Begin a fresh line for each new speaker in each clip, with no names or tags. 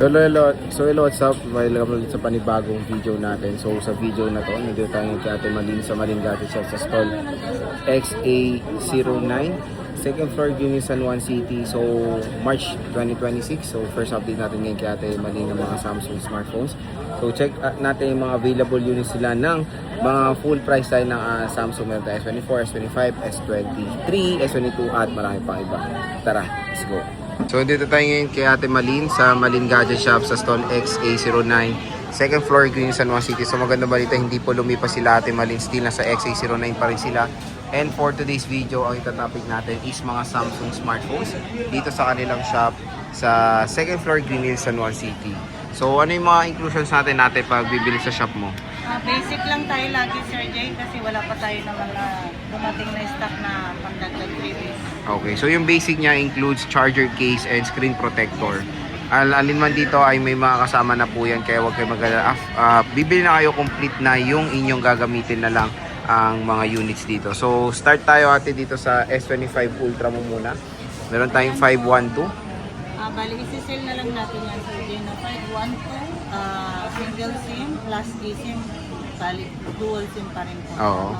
Hello, what's up? Welcome ulit sa panibagong video natin. So sa video na to, nandito tayo kay Ate Malin sa Malin Gadget Shop sa stall XA09, second floor, Unit San Juan City. So March 2026. So first update natin ngayon kay Ate Malin ng mga Samsung smartphones. So check natin yung mga available units sila ng mga full price tayo ng Samsung. Meron tayo S24, S25, S23, S22 at marami pang iba. Tara, let's go! So dito tayo ngayon kay Ate Malin sa Malin Gadget Shop sa stall XA09, second floor, Green San Juan City. So maganda balita, hindi po lumipas sila Ate Malin, still nasa XA09 pa rin sila. And for today's video, ang itatopic natin is mga Samsung smartphones dito sa kanilang shop sa second floor, Green San Juan City. So ano yung mga inclusions natin pag bibili sa shop mo?
Basic lang tayo lagi, Sir Jay, kasi wala pa tayo ng mga dumating na stock na pangdagdag previous.
Okay, so yung basic niya includes charger case and screen protector. Alin man dito ay may mga kasama na po yan, kaya huwag kayo mag-alala. Bibili na kayo, complete na yung inyong gagamitin na lang ang mga units dito. So start tayo ate dito sa S25 Ultra mo muna. Meron tayong 512.
Bali, isi-sell na lang natin yan, Sir Jay, na 512, single SIM plus eSIM, bali, dual SIM pa rin po.
Oo.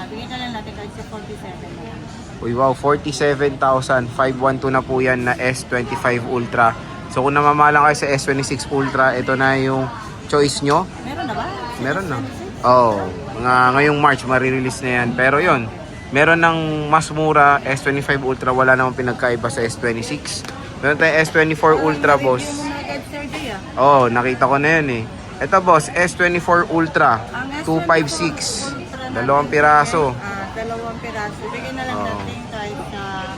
Bigyan na lang natin kahit sa 47 na lang.
Uy, wow, 47,000. 512 na po yan na S25 Ultra. So kung namamalang kayo sa S26 Ultra, ito na yung choice nyo.
Meron na ba?
Meron na. Oo. Ngayong March, marirelease na yan. Pero yon, meron ng mas mura S25 Ultra. Wala namang pinagkaiba sa S26. Meron tayong S24 Ultra, boss. Oo, nakita ko na yan eh. Ito, boss, S24 Ultra. 256. Dalawang piraso.
Dalawang piraso. Bigyan na lang natin kahit sa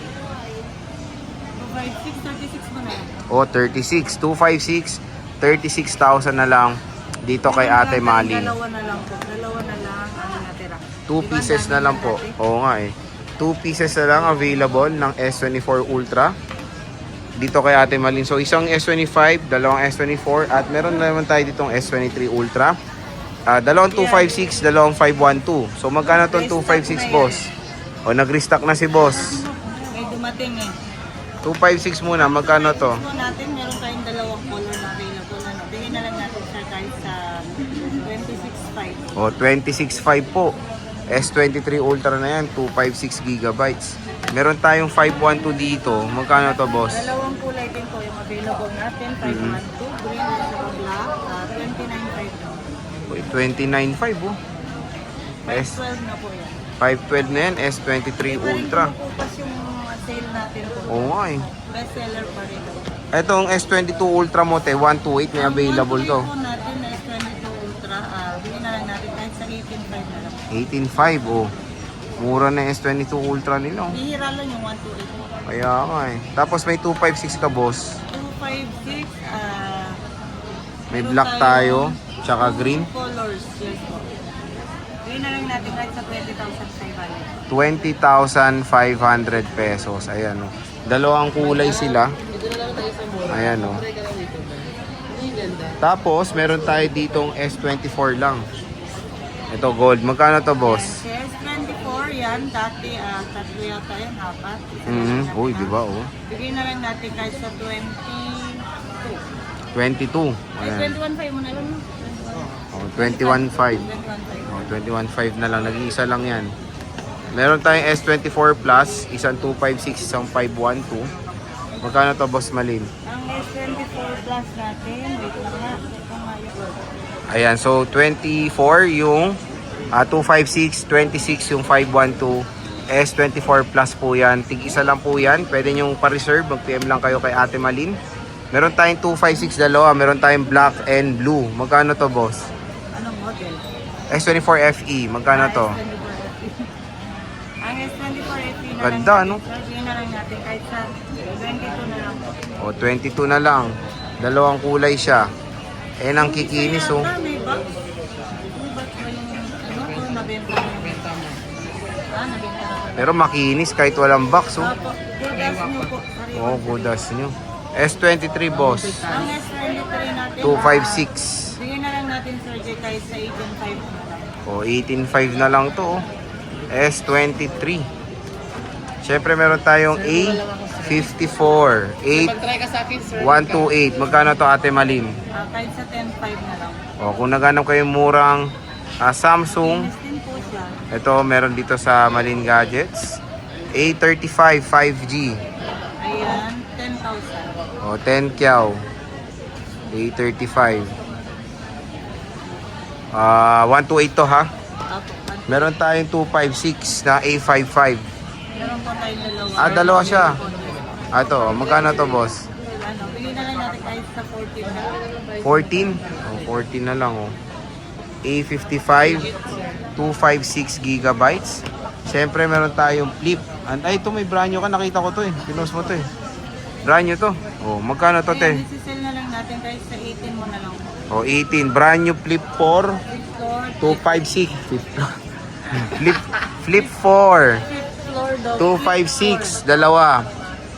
256, 36 mo na yan.
Oh, 36. 256. 36,000 na lang dito kay Ate Malin.
Dalawa na lang po. Dalawa na lang ang natira.
2 pieces na lang po. Oo nga eh. 2 pieces na lang available ng S24 Ultra dito kay Ate Malin. So isang S25, dalawang S24 at meron na naman tayo ditong S23 Ultra. Dalawang 256, dalawang 512. So magkano tong 256, boss? O nag-restock na si boss.
May dumating eh.
256 muna, magkano to?
So natin, meron tayong dalawang color na available. Bigyan na lang natin sir kahit sa 26.5.
O 26.5 po. S23 Ultra na yan, 256 gigabytes. Meron tayong 512 dito. Magkano to, boss?
Dalawang kulay din po yung available natin. 512, green at saka black. 29.5.
29.5 oh.
512 na po yan.
512 na yan, S23 Ultra.
Bukas yung sale natin po.
Oo nga eh.
Best seller pa rin.
Etong S22 Ultra mo, 128 may available to.
Ang natin na S22 Ultra, bigyan na lang natin kahit sa 18.5 na lang.
18.5 oh. Mura na yung S22 Ultra nila.
Bihira lang yung 128.
Kaya nga eh. Tapos may 256 ka, boss.
256,
May black tayo, tsaka green.
Colors, yes po. Bigyan na lang natin kahit sa
20,500 pesos. Ayan oh. Dalawang kulay sila. Ayan oh. Tapos meron tayo ditong S24 lang. Ito gold. Magkano to, boss?
S24 yan, dati tatlo yata yan, apat.
Uy, di ba oh?
Bigyan na lang natin kahit sa
22.
22.
Ayan.
21.5 mo na lang.
Oh, 21.5.
21.5.
Oh, 21.5 na lang. Nag-iisa lang yan. Meron tayong S24 Plus, isang 256, isang 512. Magkano to, boss Malin?
Ang S24 Plus natin, wait lang nga.
Ayan, so 24 yung 256, 26 yung 512, S24 Plus po yan. Tig-isa lang po yan. Pwede nyong pa-reserve. Mag-PM lang kayo kay Ate Malin. Meron tayong 256 dalawa. Meron tayong black and blue. Magkano to, boss?
Anong model?
S24 FE. Magkano to?
Ang S24 FE na
Ganda,
lang.
no?
Bigyan na lang natin kahit sa 22 na lang.
O, 22 na lang. Dalawang kulay siya. Eh, ang kikinis, oh.
May box? May box ba yung kung nabenta mo? Nabenta mo. Nabenta mo.
Pero makinis kahit walang box, oh.
Opo, godas nyo po.
Oh, godas nyo. S23, boss.
Ang S23 natin,
256.
bigyan na lang natin, Sir Jay, kahit sa 18.5 na lang.
O, 18.5 na lang to, oh. S23. Siyempre, meron tayong A. 54. 8,
Mag-try ka sa akin, sir.
128. Magkano to Ate Malin?
Kahit sa 10.5 na lang.
O, kung naghanap kayo murang Samsung,
Fitness din po siya.
ito meron dito sa Malin Gadgets. A35 5G.
Ayan, 10,000.
O, 10 kyaw. A35. 128 to ha.
Apo.
Meron tayong 256 na A55.
Meron po tayong dalawa.
Dalawa siya. Ito, magkano to boss?
Ano, bigyan na lang natin kahit sa 14 na.
14? O, 14 na lang oh. A55, 256 gigabytes. Siyempre meron tayong flip. Ay, ito may brand new ka. Nakita ko to eh. Pinost mo to eh. Brand new to. Oh, magkano to te?
Ayan, isi-sell na lang natin kahit sa 18 mo na lang.
Oh, 18. Brand new flip 4,
Fifth floor.
256. Flip 4,
Fifth floor daw.
256. Dalawa.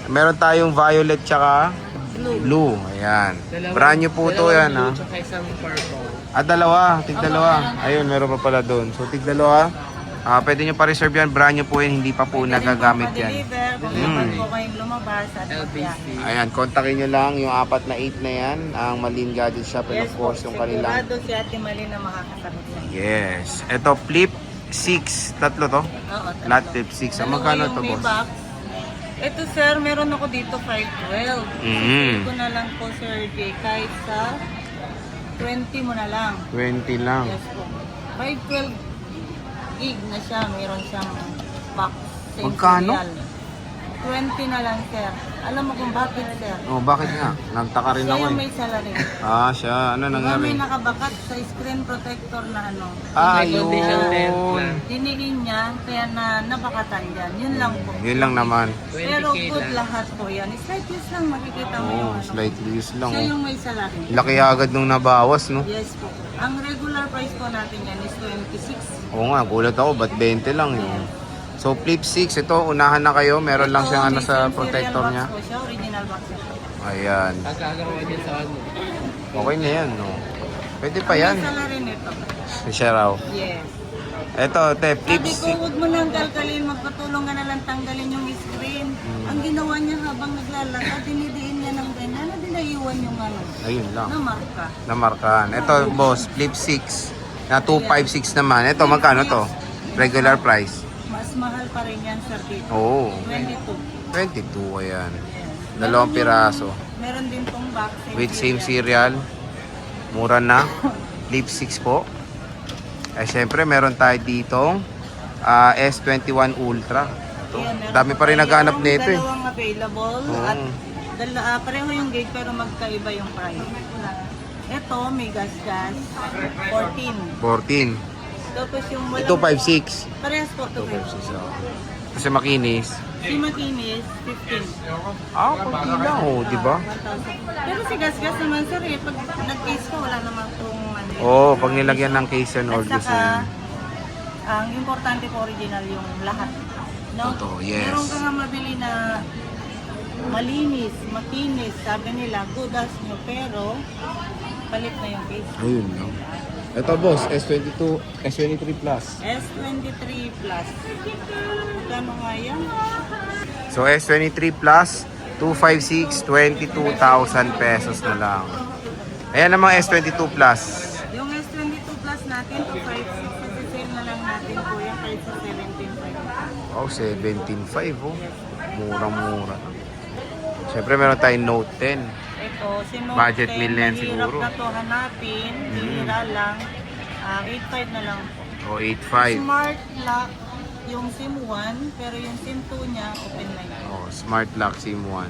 Meron tayong violet tsaka blue. Ayan. Brand new po to yan ha.
Tsaka isang purple.
Dalawa. Tig dalawa. Ayun, meron pa pala doon. So, tig dalawa. Pwede nyo pa-reserve yan. Brand new po yan. Hindi pa po nagagamit yan.
Pa-deliver kung naman po kayong lumabas at
LBC.
Ayan, kontakin nyo lang yung 4 na 8 na yan. Ang Malin Gadget Shop and
Yes
of
po,
course yung kanilang...
sigurado si Ate Mali na makakasagot sa inyo.
Yes. Ito, flip 6. Tatlo to?
Oo, tatlo.
Lahat flip 6. Ang magkano
Dalawa
to,
yung may
boss?
box. Ito sir, meron ako dito 512.
Mm.
Ito na lang po Sir J, kahit sa 20 mo na lang.
20 lang.
Yes po. 512 gig na siya, meron siyang box. Same
Magkano?
serial. 20 na lang sir. Alam mo kung bakit sir?
Oh, bakit nga? Nagtaka rin
Siya
ako
yung
eh.
may salary.
Siya. Ano
Diba
nangyari?
may nakabakat sa screen protector na ano.
Yun.
Dinigin niya, kaya nabakatan dyan. Yun lang po.
Yun lang naman.
Pero
20K
good
lang.
lahat po yan. Slight use lang, makikita mo yung
Oh,
ano.
slightly use lang.
Siya
Oh.
yung may salary.
Laki agad nung nabawas, no?
Yes po. Ang regular price po natin yan is 26.
Oo nga, gulat ako. Ba't 20 lang eh? So, flip 6. Ito, unahan na kayo. Meron lang siyang ano sa protector niya.
Po siya, original box siya.
Ayan.
Pagkagawa niya sa ano.
Okay na yan, no? Pwede pa yan.
May salary nito.
Siya raw.
Yes.
Ito, te, flip
Sabi ko,
6.
huwag mo nang kalkalin, magpatulong ka na lang tanggalin yung screen. Ang ginawa niya habang naglalakad, dinidiin niya ng ganyan, na dinaiwan yung ano,
Ayun lang.
na marka.
Namarkahan. Ito, boss, flip 6. Na 256 naman. Ito, magkano to? Regular price.
Mas mahal pa rin yan, sir, dito.
Oo.
22.
22, ayan.
Yes.
Dalawang piraso.
Meron din tong box.
With same cereal. Mura na. Flip 6 po. Syempre, meron tayo dito. S21 Ultra. Ito. Dami pa rin naghanap nito eh.
Dalawang available at pareho yung gate pero magkaiba yung price. Ito, may gas-gas. 14.
14.
Tapos yung walang...
Ito 5.6.
Parehas po ito.
5.6. Kasi makinis.
Si Makinis, 15.
Kunti lang oh, di ba?
1,000. Pero si gas-gas naman sir eh, pag nag-case ko wala naman itong ano.
Oo, pag nilagyan ng case and all
At
the
saka,
same.
ang importante po original yung lahat. No?
Totoo, yes.
Meron ka nga mabili na malinis, makinis, sabi nila, good as nyo, pero palit na yung case.
Ayun no. Ito boss, S22, S23 Plus.
S23 Plus. Magkano nga yan?
So S23 Plus, 256, 22,000 pesos na lang. Ayan namang S22 Plus.
Yung S22 Plus natin, 256, sale na lang natin po yan kahit sa 17.5.
Oh, 17.5 oh. Murang-mura. Siyempre meron tayong Note 10.
Ito, si Note
Budget
10,
meal na yan
mahirap
siguro.
na to hanapin, bihira lang. 8.5 na lang po.
O 8.5.
Smart lock yung SIM 1, pero yung SIM 2 niya, open na yun.
Oh, Smart Lock SIM 1.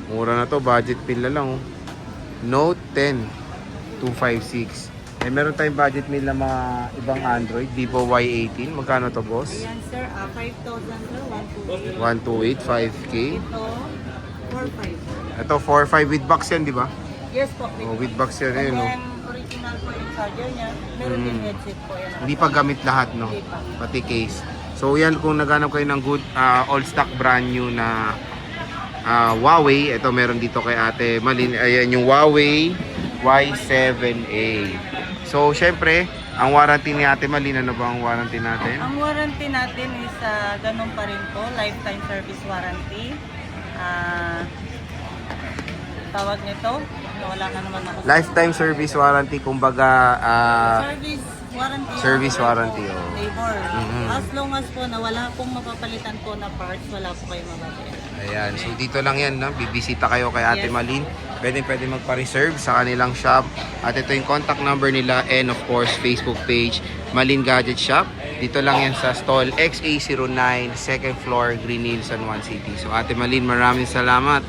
Mura na to, budget pill na lang oh. Note 10, 256. Meron tayong budget meal na mga ibang Android, Vivo Y18. Magkano to boss?
Ayan sir, 5,000 sir, 128.
128, 5K.
Ito, 4.5.
Ito 4.5 with box yan, di ba?
Yes po.
Oh, with box yan,
And
ayun oh.
then, original po yung charger niya. Meron din headset po yan.
Hindi pa gamit lahat, no?
Hindi pa.
Pati case. So yan, kung naghanap kayo ng good all stock brand new na Huawei, ito meron dito kay Ate Malin. Ayan yung Huawei Y7A. So syempre, ang warranty ni Ate Malin, ano ba ang warranty natin?
Ang warranty natin is ganun pa rin po, lifetime service warranty. tawag nito, wala ka naman ako.
Lifetime service warranty, kumbaga,
Service warranty.
service warranty, oh.
Labor.
Mhm.
As long as po na wala pong mapapalitan po na parts, wala po kayo mababayaran.
Ayan, so dito lang yan, no? Bibisita kayo kay Ate
Yes.
Malin. Pwede magpa-reserve sa kanilang shop. At ito yung contact number nila and of course, Facebook page, Malin Gadget Shop. Dito lang yan sa stall XA09, second floor, Green Hills, San Juan City. So Ate Malin, maraming salamat.